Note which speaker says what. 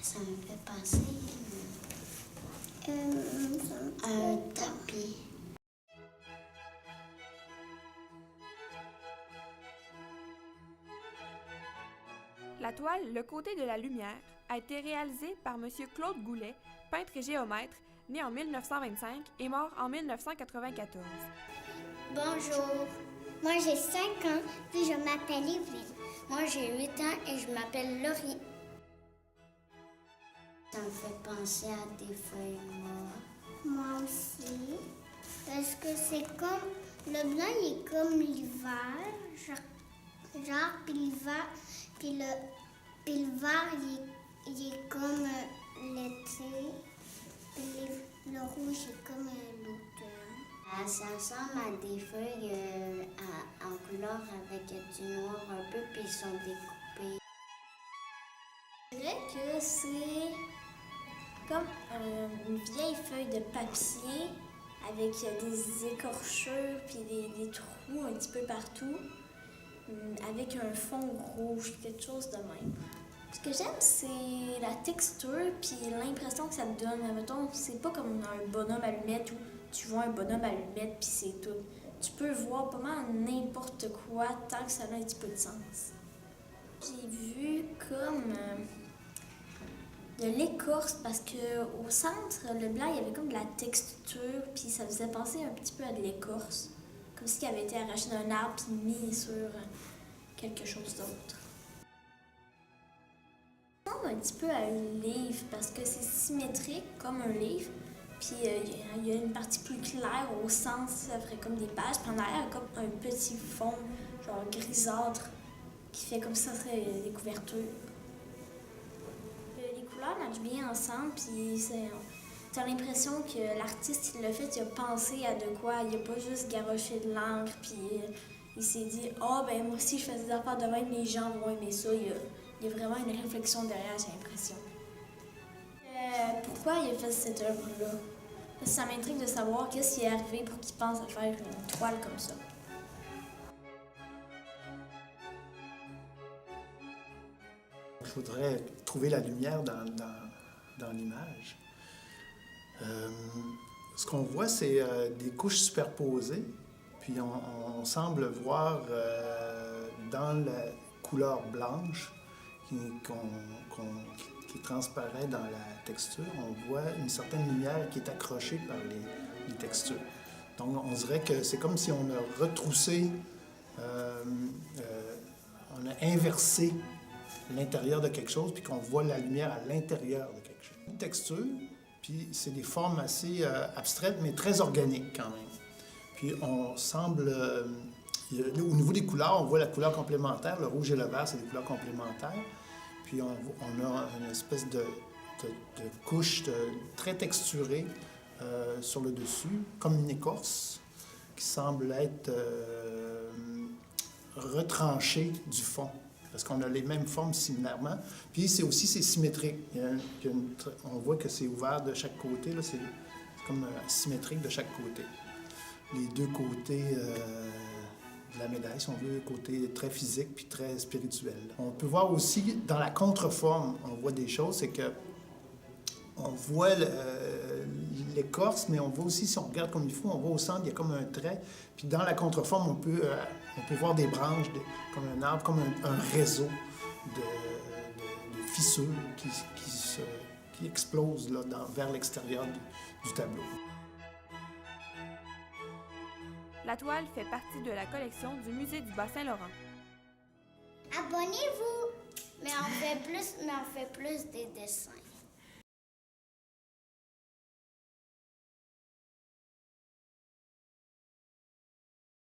Speaker 1: Ça me fait penser à un tapis.
Speaker 2: La toile Le côté de la lumière a été réalisée par M. Claude Goulet, peintre et géomètre, né en 1925 et mort en 1994.
Speaker 3: Bonjour, moi j'ai 5 ans, puis je m'appelle Yveline.
Speaker 1: Moi j'ai 8 ans et je m'appelle Laurie. Ça me fait penser à des feuilles mortes.
Speaker 3: Moi aussi, parce que c'est comme, le blanc il est comme l'hiver, genre puis l'hiver, puis le vert il est comme l'été, puis le rouge est comme l'automne.
Speaker 1: Ça ressemble à des feuilles en couleur avec du noir un peu, puis ils sont découpés.
Speaker 4: Je dirais que c'est comme une vieille feuille de papier avec des écorchures puis des trous un petit peu partout, avec un fond rouge, quelque chose de même. Ce que j'aime, c'est la texture puis l'impression que ça te donne. Mettons, c'est pas comme un bonhomme allumette où tu vois un bonhomme allumette puis c'est tout. Tu peux voir pas mal n'importe quoi tant que ça a un petit peu de sens. J'ai vu comme de l'écorce parce que au centre, le blanc, il y avait comme de la texture puis ça faisait penser un petit peu à de l'écorce. Comme s'il avait été arraché d'un arbre puis mis sur quelque chose d'autre. Ça ressemble un petit peu à un livre parce que c'est symétrique comme un livre. Puis il y a une partie plus claire au centre, ça ferait comme des pages. Puis en arrière, il y a comme un petit fond, genre grisâtre, qui fait comme ça serait des couvertures. Les couleurs matchent bien ensemble, puis t'as l'impression que l'artiste, il l'a fait, il a pensé à de quoi. Il a pas juste garoché de l'encre, puis il s'est dit « Ah, ben moi aussi, je fais des affaires de même, les gens vont aimer ça. » Il y a vraiment une réflexion derrière, j'ai l'impression. Pourquoi il a fait cette œuvre-là? Parce que ça m'intrigue de savoir qu'est-ce qui est arrivé pour qu'il pense à faire une toile comme ça.
Speaker 5: Il faudrait trouver la lumière dans l'image. Ce qu'on voit, c'est des couches superposées, puis on semble voir dans la couleur blanche qui transparaît dans la texture, on voit une certaine lumière qui est accrochée par les textures. Donc on dirait que c'est comme si on a retroussé, on a inversé l'intérieur de quelque chose, puis qu'on voit la lumière à l'intérieur de quelque chose. Une texture, puis c'est des formes assez abstraites, mais très organiques quand même. Puis on semble, au niveau des couleurs, on voit la couleur complémentaire, le rouge et le vert, c'est des couleurs complémentaires. Puis on a une espèce de couche très texturée sur le dessus, comme une écorce, qui semble être retranchée du fond, parce qu'on a les mêmes formes similairement. Puis c'est symétrique. On voit que c'est ouvert de chaque côté, là, c'est comme symétrique de chaque côté. Les deux côtés de la médaille, si on veut, côté très physique puis très spirituel. On peut voir aussi, dans la contreforme, on voit des choses, c'est que on voit l'écorce, mais on voit aussi, si on regarde comme il faut, on voit au centre, il y a comme un trait. Puis dans la contreforme, on peut voir des branches, comme un arbre, comme un réseau de fissures qui explosent là, vers l'extérieur du tableau.
Speaker 2: La toile fait partie de la collection du Musée du Bas-Saint-Laurent.
Speaker 3: Abonnez-vous! Mais on fait plus des dessins.